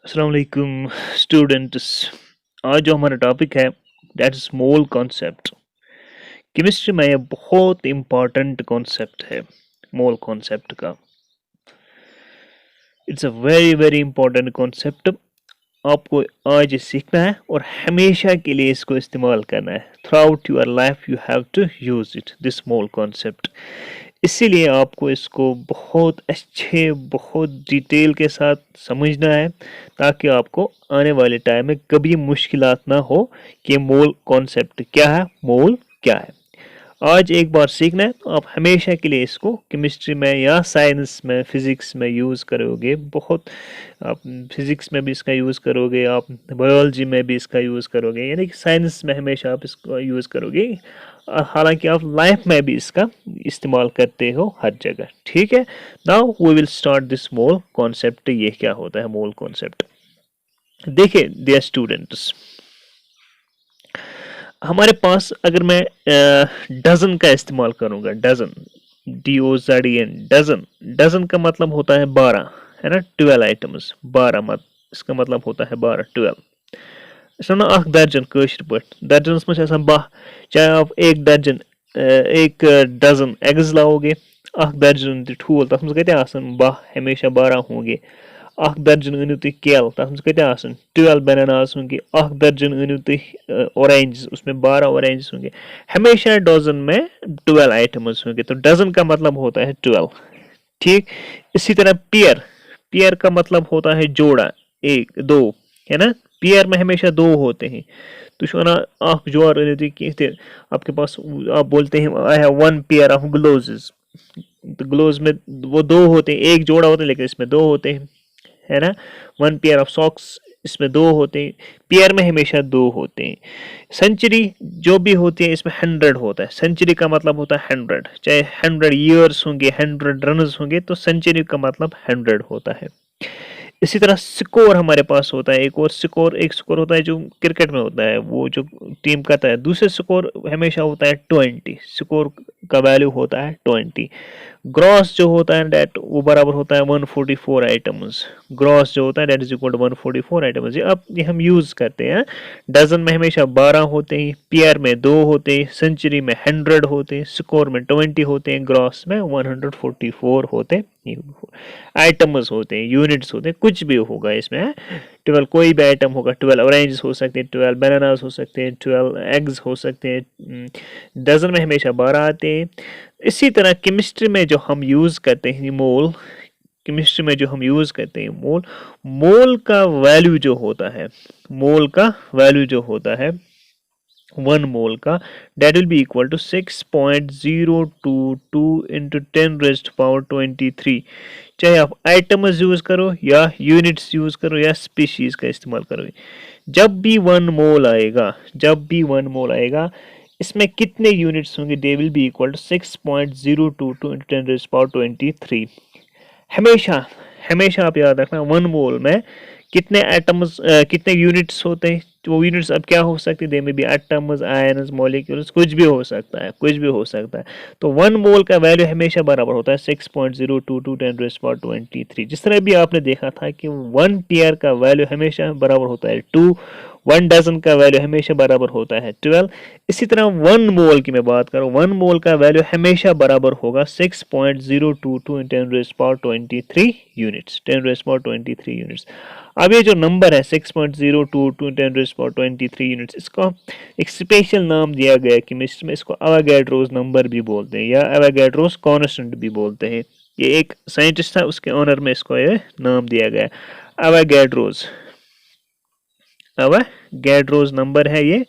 अस्सलाम वालेकुम स्टूडेंट्स। आज जो हमारा टॉपिक है that is mole concept. Chemistry में ये बहुत इम्पोर्टेंट कॉन्सेप्ट है। मोल कॉन्सेप्ट का it's a very very important concept. आपको आज ये सीखना है और हमेशा के लिए इसको इस्तेमाल करना है। Throughout your life you have to use it this mole concept. इसीलिए आपको इसको बहुत अच्छे बहुत डिटेल के साथ समझना है ताकि आपको आने वाले टाइम में कभी मुश्किलात ना हो कि मोल कॉन्सेप्ट क्या है, मोल क्या है। आज एक बार सीखना है तो आप हमेशा के लिए इसको केमिस्ट्री में या साइंस में फिजिक्स में यूज़ करोगे। बहुत आप फिजिक्स में भी इसका यूज़ करोगे, आप बायोलॉजी में भी इसका यूज़ करोगे, यानी कि साइंस में हमेशा आप इसको यूज़ करोगे। हालांकि आप लाइफ में भी इसका इस्तेमाल करते हो हर जगह। ठीक है, now we will start this mole concept. ये क्या होता है मोल कॉन्सेप्ट? देखिए डियर स्टूडेंट्स, हमारे पास अगर मैं डजन का इस्तेमाल करूंगा, डजन DOZEN, डजन, डजन का मतलब होता है 12, है ना, 12 आइटम्स, 12 मत इसका मतलब होता है 12, 12। इसमें अख दर्जन कशर पे दर्जनस में बाह, चाहे आप एक दर्जन एक डजन एग्स लाओगे, अख दर्जन ठूल तथ मज कत बाह, हमेशा 12 होंगे। अख दर्जन अनिव तुम केल, तथ मज कत 12 बनानास होंगे। अख दर्जन अनिव तुम ऑरेंज, उसमें 12 ऑरेंज होंगे। हमेशा डजन में 12 आइटम्स होंगे, तो डजन का मतलब होता है 12। ठीक, इसी तरह पेयर, पेयर का मतलब होता है जोड़ा, एक दो, है ना। पेयर में हमेशा दो होते हैं। तो वना अख जोर अनिव तुम आपके पास, आप बोलते हैं I have one pair of gloves. तो ग्लोव्स में वो दो होते हैं, एक जोड़ा होता है लेकिन इसमें दो होते हैं, है ना। वन पेयर ऑफ सॉक्स, इसमें दो होते हैं। पेयर में हमेशा दो होते हैं। सेंचुरी जो भी होती है इसमें 100 होता है। सेंचुरी का मतलब होता है 100, चाहे 100 ईयर्स होंगे, 100 रन्स होंगे, तो सेंचुरी का मतलब 100 होता है। इसी तरह स्कोर हमारे पास होता है। एक और स्कोर, एक स्कोर होता है जो क्रिकेट में होता है, वो जो टीम करता है। दूसरे स्कोर हमेशा होता है 20, स्कोर का वैल्यू होता है 20। ग्रॉस जो होता है डेट वो बराबर होता है 144 आइटम्स। ग्रॉस जो होता है that is equal to 144 items. अब ये हम यूज करते हैं। डजन में हमेशा 12 होते हैं, पेयर में 2 होते हैं, सेंचुरी में 100 होते हैं, स्कोर में 20 होते हैं, ग्रॉस में 144 होते हैं। आइटम्स होते हैं, यूनिट्स होते हैं, कुछ भी होगा इसमें। 12 कोई भी आइटम होगा, 12 ऑरेंज हो सकते हैं, 12 बनानास हो सकते हैं, 12 एग्स हो सकते हैं। डजन में हमेशा 12 आते हैं। इसी तरह केमिस्ट्री में जो हम यूज करते हैं मोल, केमिस्ट्री में जो हम यूज करते हैं मोल, मोल का वैल्यू जो होता है, मोल का वैल्यू जो होता है 1 मोल का, that will be equal to 6.022 into 10 raised power 23। चाहे आप आइटम्स यूज करो या यूनिट्स यूज करो या स्पीशीज का इस्तेमाल करो, जब भी 1 मोल आएगा, जब भी 1 मोल आएगा, इसमें कितने यूनिट्स होंगे? They will be equal to 6.022 into 10 raised power 23। हमेशा हमेशा आप याद रखना 1 मोल में कितने एटम्स, कितने यूनिट्स होते हैं। वो यूनिट्स अब क्या हो सकते हैं? दे में भी एटम्स, आयन्स, मॉलिक्यूल्स, कुछ भी हो सकता है, कुछ भी हो सकता है। तो 1 मोल का वैल्यू हमेशा बराबर होता है 6.022 10 raised power 23। जिस तरह भी आपने देखा था कि 1 पेयर का वैल्यू हमेशा बराबर होता है 2, 1 डजन का वैल्यू हमेशा बराबर होता है 12। इसी तरह 1 मोल की मैं बात करूं, 1 मोल का वैल्यू हमेशा बराबर होगा 6.022 10 raised power 23 units, 10 raised power 23 units. अब ये जो नंबर है 6.022 10 raised power 23 यूनिट्स, इसको एक स्पेशल नाम दिया गया है केमिस्ट्री में। इसको एवोगाड्रोस नंबर भी बोलते हैं या एवोगाड्रोस कांस्टेंट भी बोलते हैं। ये एक साइंटिस्ट था, उसके ऑनर में इसको ये नाम दिया गया है एवोगाड्रोस। एवोगाड्रोस नंबर है ये,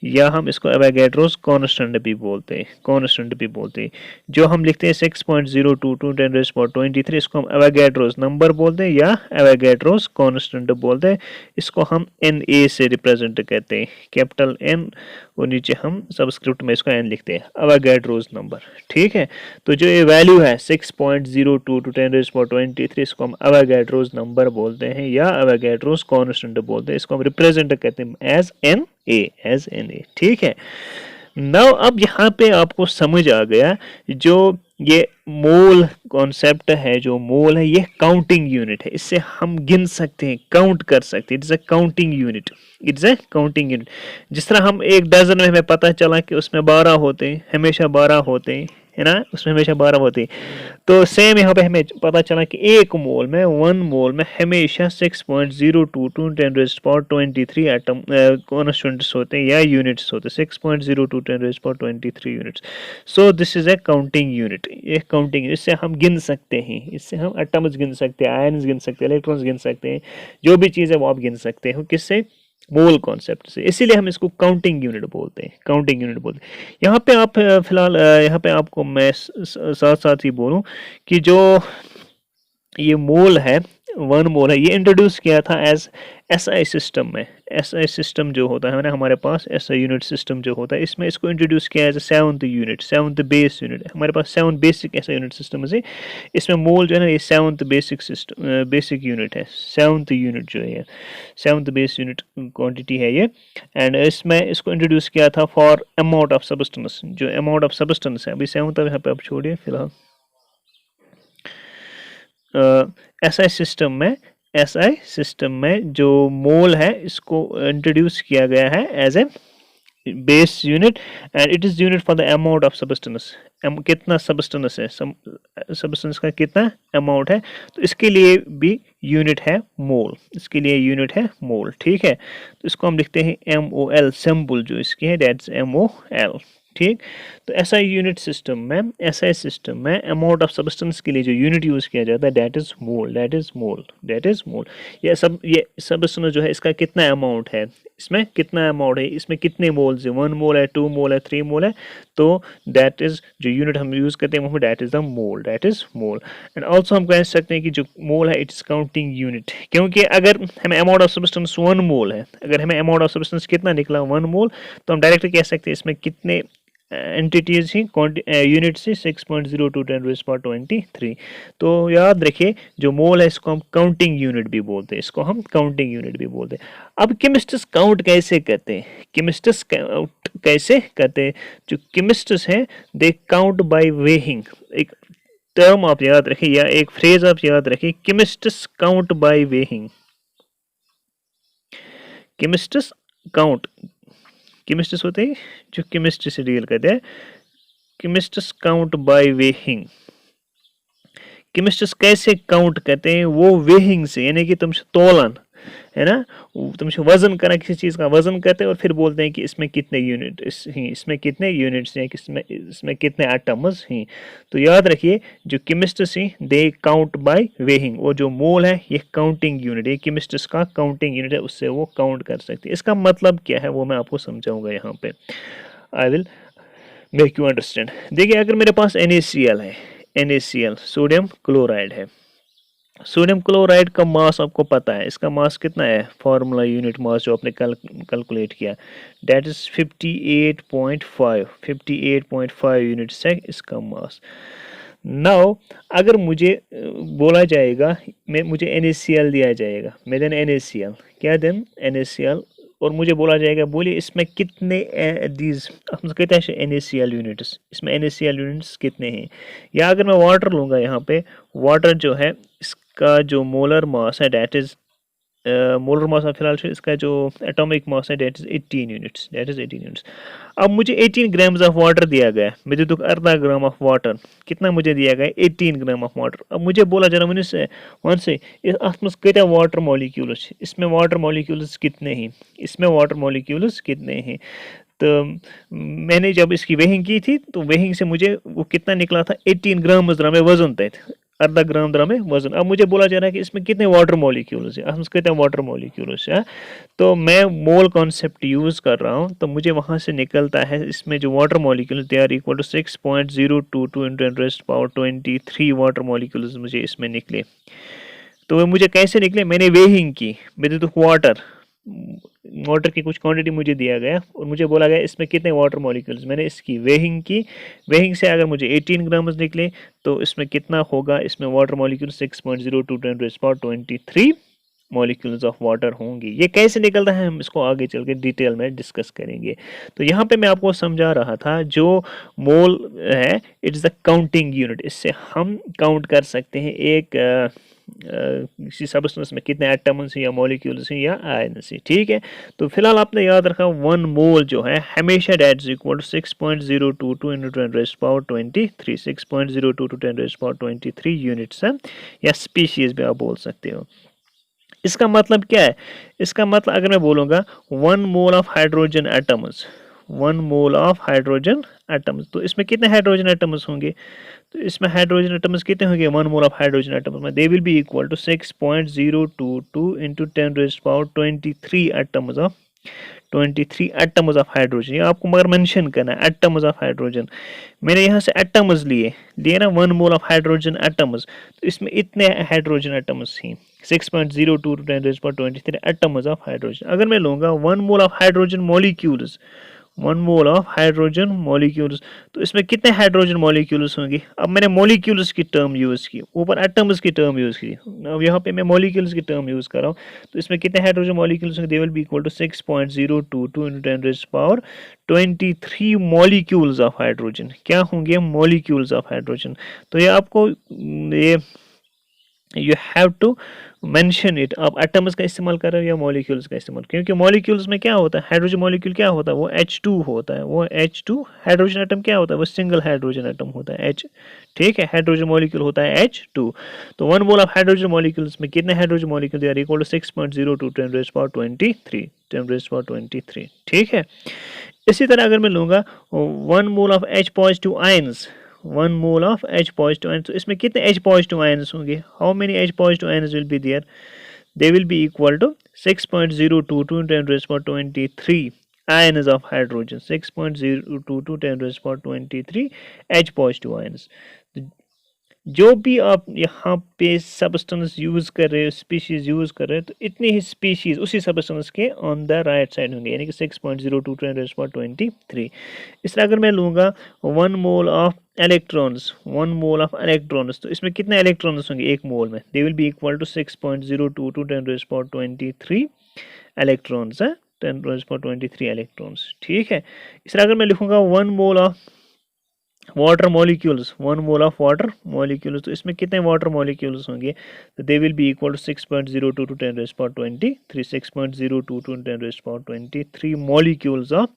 या हम इसको एवोगाड्रोस कांस्टेंट भी बोलते हैं, कांस्टेंट भी बोलते हैं। जो हम लिखते हैं 6.022 10 raised power 23, इसको हम एवोगाड्रोस नंबर बोलते हैं या एवोगाड्रोस कांस्टेंट बोलते हैं। इसको हम Na से रिप्रेजेंट करते हैं, कैपिटल N, और नीचे हम सबस्क्रिप्ट में इसको N लिखते हैं, एवोगाड्रोस नंबर। ठीक है, तो जो ये वैल्यू है 6.022 10 raised power 23, इसको हम एवोगाड्रोस नंबर बोलते हैं या एवोगाड्रोस कांस्टेंट बोलते हैं। इसको हम रिप्रेजेंट करते हैं एज Na, एज Na। ठीक है, नाउ अब यहाँ पे आपको समझ आ गया जो ये मोल कॉन्सेप्ट है, जो मोल है ये काउंटिंग यूनिट है, इससे हम गिन सकते हैं, काउंट कर सकते हैं, it's a counting unit, it's a counting unit. जिस तरह हम एक डजन में हमें पता चला कि उसमें 12 होते हैं, हमेशा 12 होते हैं, है ना, उसमें हमेशा 12 होते हैं, तो सेम यहाँ पे हमें पता चला कि एक मोल में, वन मोल में हमेशा 6.022 10⁻23 एटम कॉन्स्टिट्यूएंट्स होते हैं या यूनिट्स होते हैं, 6.022 10⁻23 units. So this is a counting unit, ये काउंटिंग, इससे हम गिन सकते हैं, इससे हम एटम्स गिन सकते हैं, आयन्स गिन सकते हैं, इलेक्ट्रॉन्स गिन सकते हैं, जो भी चीज़ है वो आप गिन सकते हो, किससे, मोल कॉन्सेप्ट से। इसीलिए हम इसको काउंटिंग यूनिट बोलते हैं, काउंटिंग यूनिट बोलते हैं। यहाँ पे आप फिलहाल यहाँ पे आपको मैं साथ साथ ही बोलूँ कि जो ये मोल है, वन मोल है, ये इंट्रोड्यूस किया था एज एसआई सिस्टम में। एसआई सिस्टम जो होता है ना हमारे पास, एसआई यूनिट सिस्टम जो होता है, इसमें इसको इंट्रोड्यूस किया as seventh unit, seventh base unit. हमारे पास 7 बेसिक एसआई यूनिट सिस्टम है, इसमें मोल जो है ना ये seventh basic system, basic unit है, सेवंथ यूनिट जो है, सेवंथ बेस यूनिट क्वांटिटी है ये। एंड इसमें इसको इंट्रोड्यूस किया था फॉर अमाउंट ऑफ सबस्टेंस, जो अमाउंट ऑफ सबस्टेंस है, अभी सेवंथ यहाँ पे आप छोड़िए फिलहाल। एसआई सिस्टम में, एसआई सिस्टम में जो मोल है इसको इंट्रोड्यूस किया गया है as a base unit, and it is unit for the amount of substance, कितना सबस्टेंस है, सबस्टेंस का कितना अमाउंट है, तो इसके लिए भी यूनिट है मोल, इसके लिए यूनिट है मोल, ठीक है। तो इसको हम लिखते हैं MOL, सिंबल जो इसकी है दैट्स MOL, ठीक। तो एसआई यूनिट सिस्टम में, एसआई सिस्टम में अमाउंट ऑफ सब्सटेंस के लिए जो यूनिट यूज किया जाता है that is mole, that is mole, that is mole. ये सब्सटेंस जो है इसका कितना अमाउंट है, इसमें कितना अमाउंट है, इसमें कितने मोल्स है, 1 मोल है, 2 मोल है, 3 मोल है, तो दैट इज जो यूनिट हम यूज करते हैं वो that is the mole, that is mole. And also हम कह सकते हैं कि जो मोल है इट्स काउंटिंग यूनिट, क्योंकि अगर हमें अमाउंट ऑफ सब्सटेंस 1 मोल है, अगर हमें अमाउंट ऑफ सब्सटेंस कितना निकला 1 मोल, तो हम डायरेक्टली कह सकते हैं इसमें कितने एंटिटीज ही, यूनिट से 6.02 10⁻23। तो याद रखिए जो मोल है इसको हम काउंटिंग यूनिट भी बोलते हैं, इसको हम काउंटिंग यूनिट भी बोलते हैं। अब केमिस्ट्स काउंट कैसे करते हैं, केमिस्ट्स काउंट कैसे करते हैं, जो केमिस्ट्स हैं दे काउंट बाय वेइंग। एक टर्म आप याद रखिए या एक फ्रेज आप याद रखिए, chemists count by weighing, chemists count, chemists होते हैं जो केमिस्ट्री से डील करते हैं, chemists count by weighing. Chemists कैसे काउंट करते हैं, वो वेइंग से, यानी कि तुम तोलन है ना, तुम वजन करना, किसी चीज का वजन करते हैं और फिर बोलते हैं कि इसमें कितने यूनिट हैं, इसमें कितने यूनिट्स हैं, इसमें कितने एटम्स हैं। तो याद रखिए जो केमिस्ट्स हैं दे काउंट बाय वेइंग, वो जो मोल है ये काउंटिंग यूनिट है, केमिस्ट्स का काउंटिंग यूनिट है, उससे वो काउंट कर सकते हैं। इसका मतलब क्या है वो मैं आपको समझाऊंगा यहाँ पे, I will make you understand. देखिए अगर मेरे पास NaCl है, NaCl सोडियम क्लोराइड है, सोडियम क्लोराइड का मास आपको पता है, इसका मास कितना है, फार्मूला यूनिट मास जो आपने कैलकुलेट किया दैट इज 58.5 यूनिट्स है इसका मास। नाउ अगर मुझे बोला जाएगा, मुझे NaCl दिया जाएगा, मैं देन NaCl क्या देन NaCl, और मुझे बोला जाएगा बोलिए इसमें कितने दीज कहते हैं NaCl यूनिट्स, इसमें NaCl यूनिट्स कितने हैं। या अगर मैं वाटर लूँगा, यहाँ पे वाटर जो है इसका जो मोलर मास है दैट इज मोलर मास फिलहाल इसका जो एटॉमिक मास है that is 18 units, that is 18 units. अब मुझे 18 ग्राम्स ऑफ वाटर दिया गया, मुझे तो अर्धा ग्राम ऑफ वाटर, कितना मुझे दिया गया 18 ग्राम ऑफ वाटर। अब मुझे बोला जा रहा है वन से अत मज कत वाटर मॉलिक्यूल्स, इसमें वाटर मॉलिक्यूल्स कितने हैं, इसमें वाटर मॉलिक्यूल्स कितने हैं। तो मैंने जब इसकी वेइंग की थी तो वेइंग से मुझे वो कितना निकला था 18 ग्राम में वजन थे, अर्धा ग्राम द्राम में वजन। अब मुझे बोला जा रहा है कि इसमें कितने वाटर मॉलिक्यूल्स है, हम कहते हैं वाटर मॉलिक्यूल्स है, तो मैं मोल कॉन्सेप्ट यूज कर रहा हूँ, तो मुझे वहां से निकलता है इसमें जो water molecules they are equal to 6.022 × 10⁻23 water molecules मुझे इसमें निकले। तो वे मुझे कैसे निकले, मैंने वेइंग की, मेरे तो वाटर की कुछ क्वांटिटी मुझे दिया गया और मुझे बोला गया इसमें कितने वाटर मॉलिक्यूल्स, मैंने इसकी वेइंग की, वेइंग से अगर मुझे 18 ग्राम निकले तो इसमें कितना होगा, इसमें water molecule 6.022 × 10⁻23 molecules of water होंगे। ये कैसे निकलता है हम इसको आगे चल के डिटेल में डिस्कस करेंगे। तो यहाँ पे मैं आपको समझा रहा था जो मोल है it is the counting unit. इससे हम काउंट कर सकते हैं एक किसी सब्सटेंस में कितने एटम्स हैं या मॉलिक्यूल्स हैं या आयन्स हैं। ठीक है, तो फिलहाल आपने याद रखा 1 मोल जो है हमेशा that is equal to 6.022 into 10 raised power 23, 6.022 to 10 raised power 23 units है या स्पीशीज भी आप बोल सकते हो। इसका मतलब क्या है? इसका मतलब अगर मैं बोलूँगा 1 mole of hydrogen atoms, 1 mole of hydrogen atoms, तो इसमें कितने हाइड्रोजन एटम्स होंगे? तो इसमें हाइड्रोजन एटम्स कितने होंगे 1 मोल ऑफ हाइड्रोजन एटम्स में? They will be equal to 6.022 into 10 raised power 23 atoms of 23 atoms of hydrogen. ये आपको मगर मेंशन करना है एटम्स ऑफ हाइड्रोजन। मैंने यहाँ से एटम्स लिए ना 1 मोल ऑफ हाइड्रोजन एटम्स, तो इसमें इतने हाइड्रोजन एटम्स हैं 6.02 to 10 raised power 23 atoms of hydrogen. अगर मैं लूँगा 1 mole of hydrogen molecules, 1 mole of hydrogen molecules, तो इसमें कितने हाइड्रोजन मॉलिक्यूल्स होंगे? अब मैंने मॉलिक्यूल्स की टर्म यूज़ की, ऊपर एटम्स की टर्म यूज़ की, अब यहाँ पे मैं मॉलिक्यूल्स की टर्म यूज़ कर रहा हूँ। तो इसमें कितने हाइड्रोजन मॉलिक्यूल्स होंगे? They will be equal to 6.022 into 10 raised power 23 molecules of hydrogen. क्या होंगे? Molecules of hydrogen. तो ये आपको ये you have to mention it. आप एटम्स का इस्तेमाल कर रहे हो या मॉलिक्यूल्स का इस्तेमाल, क्योंकि मॉलिक्यूल्स में क्या होता है? हाइड्रोजन मॉलिक्यूल क्या होता है? वो H2 होता है, वो H2। हाइड्रोजन एटम क्या होता है? वो सिंगल हाइड्रोजन एटम होता है H। ठीक है, हाइड्रोजन मॉलिक्यूल होता है H2। तो 1 मोल ऑफ हाइड्रोजन मॉलिक्यूल्स में कितने hydrogen molecule? They are equal to 6.02 10 raised power 23, 10 raised power 23। ठीक है, इसी तरह अगर मैं लूँगा 1 mole of H positive ions, 1 mole of H positive ions, तो इसमें कितने H positive ions होंगे? How many H positive ions will be there? They will be equal to 6.022 10 raised power 23 ions of hydrogen, 6.022 10 raised power 23 H positive ions। जो भी आप यहाँ पे substance use कर रहे हो, स्पीशीज़ यूज़ कर रहे हो, तो इतनी ही स्पीशीज़ उसी सब्सटेंस के ऑन द राइट साइड होंगे, यानी कि 6.02 10 raised power 23। इस तरह अगर मैं लूँगा 1 mole of electrons, 1 mole of electrons, तो इसमें कितने इलेक्ट्रॉन्स होंगे एक मोल में? They will be equal to 6.022 10 raised power 23 electrons है, 10 raised power 23 इलेक्ट्रॉन्स। ठीक है, इस तरह अगर मैं लिखूँगा 1 mole of water molecules, 1 mole of water molecules, तो इसमें कितने वाटर मॉलिक्यूल्स होंगे? तो they will be equal to 6.02 to 10 raised power 23, 6.02 to 10 raised power 23 molecules of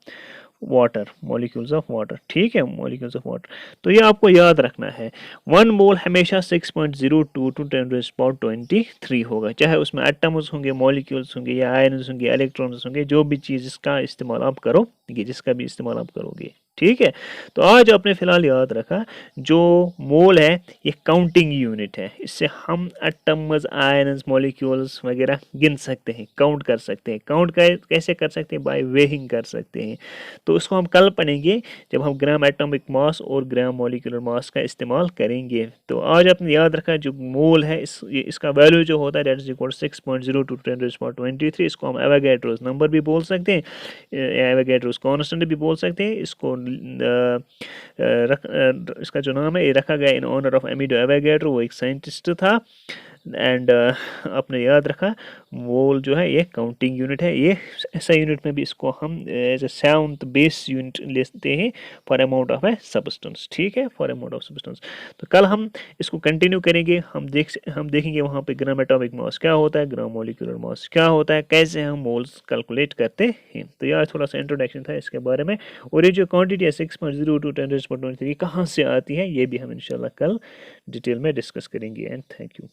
water, molecules of water. ठीक है, मॉलिक्यूल्स ऑफ वाटर। तो ये आपको याद रखना है 1 मोल हमेशा 6.02 to 10 raised power 23 होगा, चाहे उसमें एटम्स होंगे, मॉलिक्यूल्स होंगे या आयन्स होंगे, इलेक्ट्रॉन्स होंगे, जो भी चीज़ इसका इस्तेमाल आप करोगे, जिसका भी इस्तेमाल आप करोगे। ठीक है, तो आज आपने फिलहाल याद रखा जो मोल है ये काउंटिंग यूनिट है। इससे हम एटम्स, आयन्स, मॉलिक्यूल्स वगैरह गिन सकते हैं, काउंट कर सकते हैं। काउंट कैसे कर सकते हैं? बाय वेइंग कर सकते हैं। तो उसको हम कल पढ़ेंगे जब हम ग्राम एटॉमिक मास और ग्राम मॉलिक्यूलर मास का इस्तेमाल करेंगे। तो आज आपने याद रखा जो मोल है इसका वैल्यू जो होता है that is equal 6.02 10 raised power 23। इसको हम एवोगैड्रोस नंबर भी बोल सकते हैं, एवोगैड्रोस कांस्टेंट भी बोल सकते हैं। इसको इसका जो नाम है ये रखा गया इन ऑनर ऑफ एमिडो एवोगैड्रो, वो एक साइंटिस्ट था। एंड आपने याद रखा मोल जो है ये काउंटिंग यूनिट है। ये ऐसा यूनिट में भी इसको हम as a 7th base unit लेते हैं for amount of a substance. ठीक है, फॉर अमाउंट ऑफ सब्सटेंस। तो कल हम इसको कंटिन्यू करेंगे। हम देखेंगे वहाँ पे ग्राम एटॉमिक मास क्या होता है, ग्राम मॉलिक्यूलर मास क्या होता है, कैसे हम मोल्स कैलकुलेट करते हैं। तो यार थोड़ा सा इंट्रोडक्शन था इसके बारे में। और ये जो क्वांटिटी है 6.02 10 raised power 23 कहाँ से आती है ये भी हम इंशाल्लाह कल डिटेल में डिस्कस करेंगे। And thank you.